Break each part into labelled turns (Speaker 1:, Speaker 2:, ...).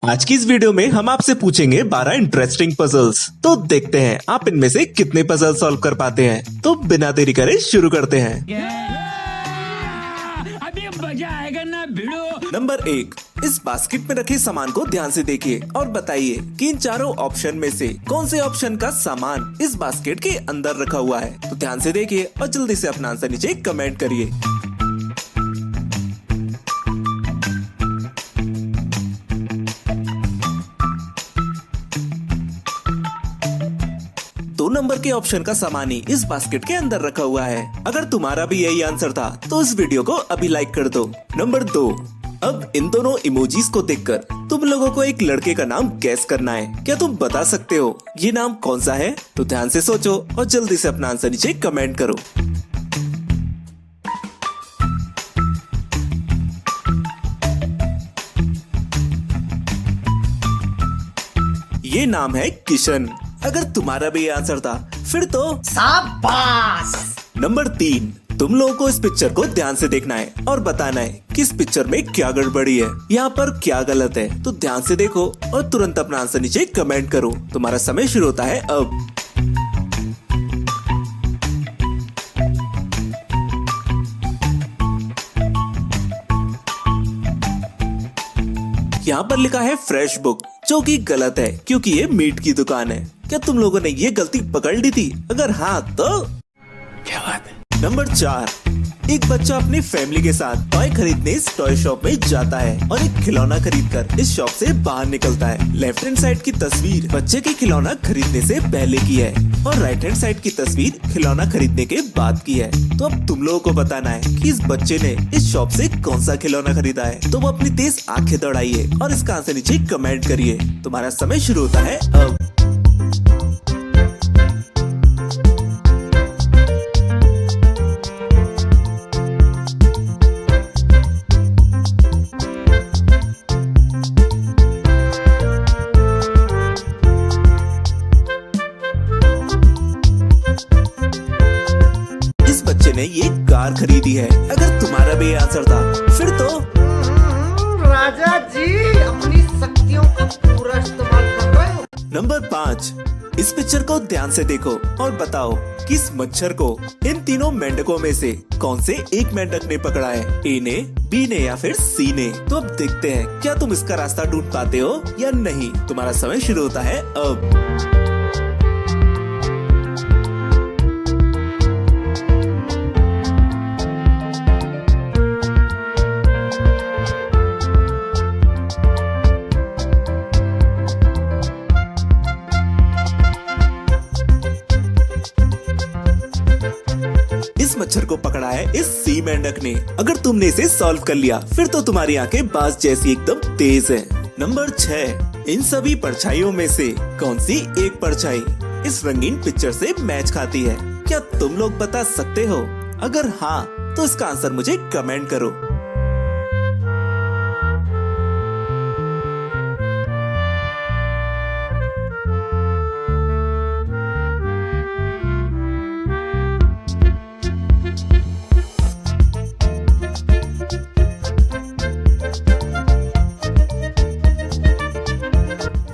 Speaker 1: आज की इस वीडियो में हम आपसे पूछेंगे 12 इंटरेस्टिंग पजल्स। तो देखते हैं आप इनमें से कितने पजल सॉल्व कर पाते हैं। तो बिना देरी करे शुरू करते हैं।
Speaker 2: अभी मजा आएगा ना भिड़ो।
Speaker 1: नंबर 1, इस बास्केट में रखे सामान को ध्यान से देखिए और बताइए कि इन चारों ऑप्शन में से कौन से ऑप्शन का सामान इस बास्केट के अंदर रखा हुआ है। तो ध्यान से देखिए और जल्दी से अपना आंसर नीचे कमेंट करिए। दो नंबर के ऑप्शन का सामान ही इस बास्केट के अंदर रखा हुआ है। अगर तुम्हारा भी यही आंसर था तो इस वीडियो को अभी लाइक कर दो। नंबर 2, अब इन दोनों इमोजीज को देखकर तुम लोगों को एक लड़के का नाम गैस करना है। क्या तुम बता सकते हो ये नाम कौन सा है? तो ध्यान से सोचो और जल्दी से अपना आंसर नीचे कमेंट करो। ये नाम है किशन। अगर तुम्हारा भी ये आंसर था फिर तो
Speaker 3: शाबाश।
Speaker 1: नंबर 3, तुम लोगों को इस पिक्चर को ध्यान से देखना है और बताना है कि इस पिक्चर में क्या गड़बड़ी है, यहाँ पर क्या गलत है। तो ध्यान से देखो और तुरंत अपना आंसर नीचे कमेंट करो। तुम्हारा समय शुरू होता है अब। यहाँ पर लिखा है फ्रेश बुक, जो कि गलत है क्योंकि ये मीट की दुकान है। क्या तुम लोगों ने ये गलती पकड़ ली थी? अगर हाँ तो
Speaker 2: क्या बात है?
Speaker 1: नंबर 4, एक बच्चा अपनी फैमिली के साथ टॉय खरीदने इस टॉय शॉप में जाता है और एक खिलौना खरीदकर इस शॉप से बाहर निकलता है। लेफ्ट हैंड साइड की तस्वीर बच्चे के खिलौना खरीदने से पहले की है और राइट हैंड साइड की तस्वीर खिलौना खरीदने के बाद की है। तो अब तुम लोगों को बताना है कि इस बच्चे ने इस शॉप से कौन सा खिलौना खरीदा है। तो वो अपनी तेज आंखें दौड़ाइए और इसका आंसर नीचे कमेंट करिए। तुम्हारा समय शुरू होता है अब। ने ये कार खरीदी है। अगर तुम्हारा भी आंसर था फिर तो
Speaker 3: राजा जी अपनी शक्तियों का पूरा इस्तेमाल कर रहे हो।
Speaker 1: नंबर 5, इस पिक्चर को ध्यान से देखो और बताओ कि इस मच्छर को इन तीनों मेंढकों में से कौन से एक मेंढक ने पकड़ा है? ए ने, बी ने या फिर सी ने? तो अब देखते हैं क्या तुम इसका रास्ता ढूंढ पाते हो या नहीं। तुम्हारा समय शुरू होता है अब। इस मच्छर को पकड़ा है इस सी मेंढक ने। अगर तुमने इसे सॉल्व कर लिया फिर तो तुम्हारी आंखें बाज जैसी एकदम तेज है। नंबर 6, इन सभी परछाइयों में से कौन सी एक परछाई इस रंगीन पिक्चर से मैच खाती है? क्या तुम लोग बता सकते हो? अगर हाँ तो इसका आंसर मुझे कमेंट करो।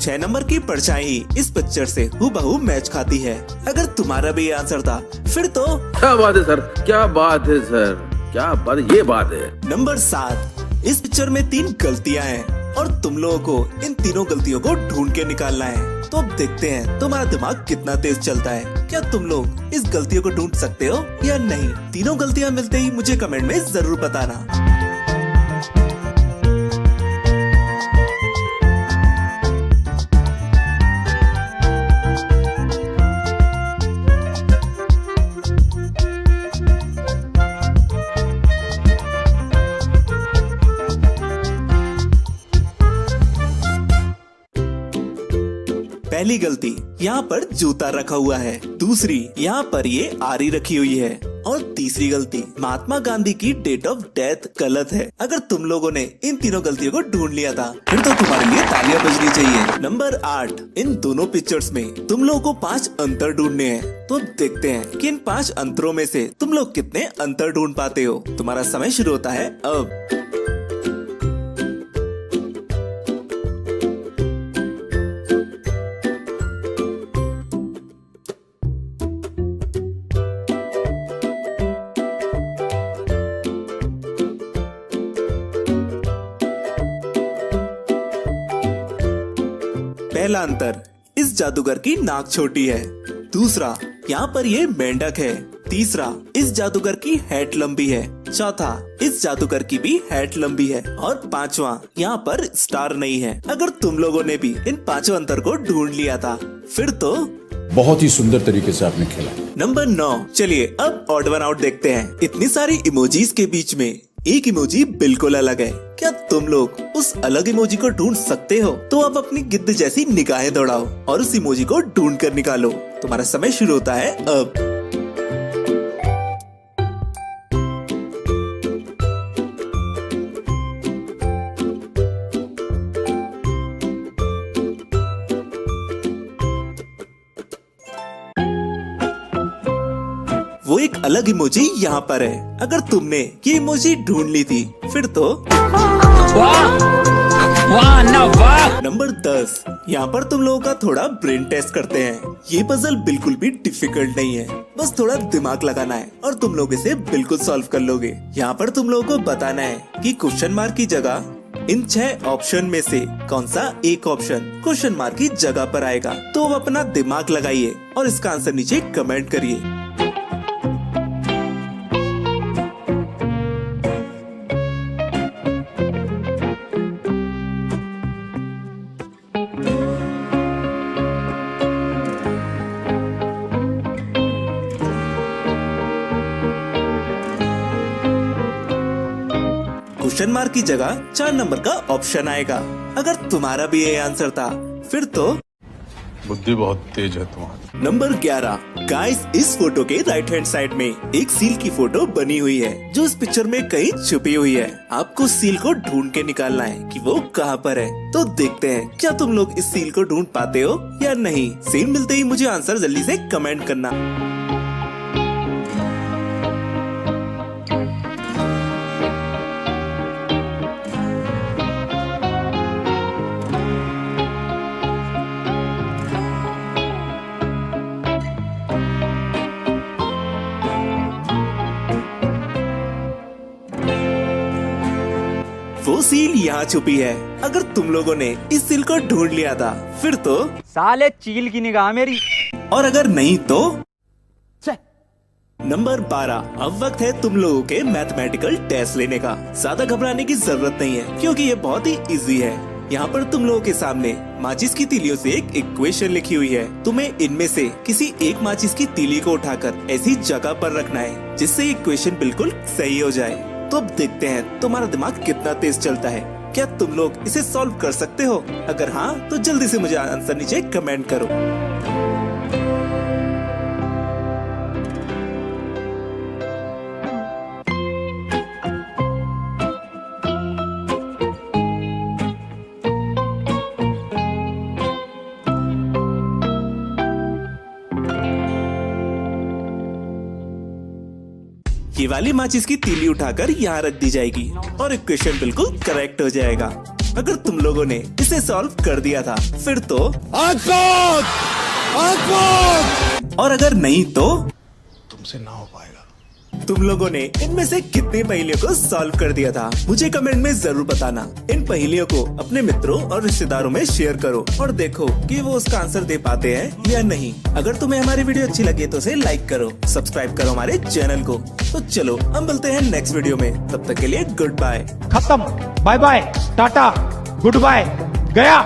Speaker 1: छह नंबर की परछाई इस पिक्चर से हूबहू मैच खाती है। अगर तुम्हारा भी आंसर था फिर तो
Speaker 4: क्या बात है सर, क्या बात है सर, क्या बात, ये बात है।
Speaker 1: नंबर 7, इस पिक्चर में 3 गलतियां हैं और तुम लोगों को इन तीनों गलतियों को ढूंढ के निकालना है। तो अब देखते हैं तुम्हारा दिमाग कितना तेज चलता है। क्या तुम लोग इस गलतियों को ढूंढ सकते हो या नहीं? तीनों गलतियां मिलते ही मुझे कमेंट में जरूर बताना। पहली गलती, यहाँ पर जूता रखा हुआ है। दूसरी, यहाँ पर ये आरी रखी हुई है। और तीसरी गलती, महात्मा गांधी की डेट ऑफ डेथ गलत है। अगर तुम लोगों ने इन तीनों गलतियों को ढूंढ लिया था फिर तो तुम्हारे लिए तालियां बजनी चाहिए। नंबर 8, इन दोनों पिक्चर्स में तुम लोगों को 5 अंतर ढूंढने हैं। तो देखते हैं कि इन 5 अंतरों में से तुम लोग कितने अंतर ढूंढ पाते हो। तुम्हारा समय शुरू होता है अब। पहला अंतर, इस जादूगर की नाक छोटी है। दूसरा, यहाँ पर ये मेंढक है। तीसरा, इस जादूगर की हैट लंबी है। चौथा, इस जादूगर की भी हैट लंबी है। और पांचवा, यहाँ पर स्टार नहीं है। अगर तुम लोगों ने भी इन पांचों अंतर को ढूंढ लिया था, फिर तो
Speaker 5: बहुत ही सुंदर तरीके से आपने खेला।
Speaker 1: नंबर 9, चलिए अब ऑड वन आउट देखते हैं। इतनी सारी इमोजीज के बीच में एक इमोजी बिल्कुल अलग है। क्या तुम लोग उस अलग इमोजी को ढूंढ सकते हो? तो आप अपनी गिद्ध जैसी निगाहें दौड़ाओ और उस इमोजी को ढूंढ कर निकालो। तुम्हारा समय शुरू होता है अब। वो एक अलग इमोजी यहाँ पर है। अगर तुमने ये इमोजी ढूंढ ली थी, फिर तो
Speaker 2: वाह वाह ना वाह।
Speaker 1: नंबर 10, यहाँ पर तुम लोगों का थोड़ा ब्रेन टेस्ट करते हैं। ये पजल बिल्कुल भी डिफिकल्ट नहीं है, बस थोड़ा दिमाग लगाना है और तुम लोग इसे बिल्कुल सॉल्व कर लोगे। यहाँ पर तुम लोगों को बताना है कि क्वेश्चन मार्क की जगह इन 6 ऑप्शन में से कौन सा एक ऑप्शन क्वेश्चन मार्क की जगह पर आएगा। तो अब अपना दिमाग लगाइए और इसका आंसर नीचे कमेंट करिए। क्वेश्चन मार्क की जगह 4 नंबर का ऑप्शन आएगा। अगर तुम्हारा भी ये आंसर था, फिर तो
Speaker 5: बुद्धि बहुत तेज है तुम्हारी।
Speaker 1: नंबर 11, गाइस इस फोटो के राइट हैंड साइड में एक सील की फोटो बनी हुई है, जो इस पिक्चर में कहीं छुपी हुई है। आपको सील को ढूंढ के निकालना है कि वो कहाँ पर है। तो देखते हैं क्या तुम लोग इस सील को ढूंढ पाते हो या नहीं। सील मिलते ही मुझे आंसर जल्दी से कमेंट करना। वो सील यहाँ छुपी है। अगर तुम लोगों ने इस सील को ढूंढ लिया था, फिर तो
Speaker 6: साले चील की निगाह मेरी।
Speaker 1: और अगर नहीं तो नंबर 12, अब वक्त है तुम लोगों के मैथमेटिकल टेस्ट लेने का। ज्यादा घबराने की जरूरत नहीं है, क्योंकि ये बहुत ही इजी है। यहाँ पर तुम लोगों के सामने माचिस की तीलियों से एक इक्वेशन लिखी हुई है। तुम्हें इनमें से किसी एक माचिस की तीली को उठाकर ऐसी जगह पर रखना है जिससे इक्वेशन बिल्कुल सही हो जाए। तो अब देखते हैं तुम्हारा दिमाग कितना तेज चलता है। क्या तुम लोग इसे सॉल्व कर सकते हो? अगर हाँ, तो जल्दी से मुझे आंसर नीचे कमेंट करो। ये वाली माचिस की तीली उठाकर यहाँ रख दी जाएगी और इक्वेशन बिल्कुल करेक्ट हो जाएगा। अगर तुम लोगों ने इसे सॉल्व कर दिया था, फिर तो और अगर नहीं तो
Speaker 5: तुमसे ना हो पाएगा।
Speaker 1: तुम लोगों ने इनमें से कितनी पहेलियों को सॉल्व कर दिया था, मुझे कमेंट में जरूर बताना। इन पहेलियों को अपने मित्रों और रिश्तेदारों में शेयर करो और देखो कि वो उसका आंसर दे पाते हैं या नहीं। अगर तुम्हें हमारी वीडियो अच्छी लगे तो उसे लाइक करो, सब्सक्राइब करो हमारे चैनल को। तो चलो हम मिलते हैं नेक्स्ट वीडियो में, तब तक के लिए गुड बाय।
Speaker 7: खत्म, bye bye, tata, good bye, गया।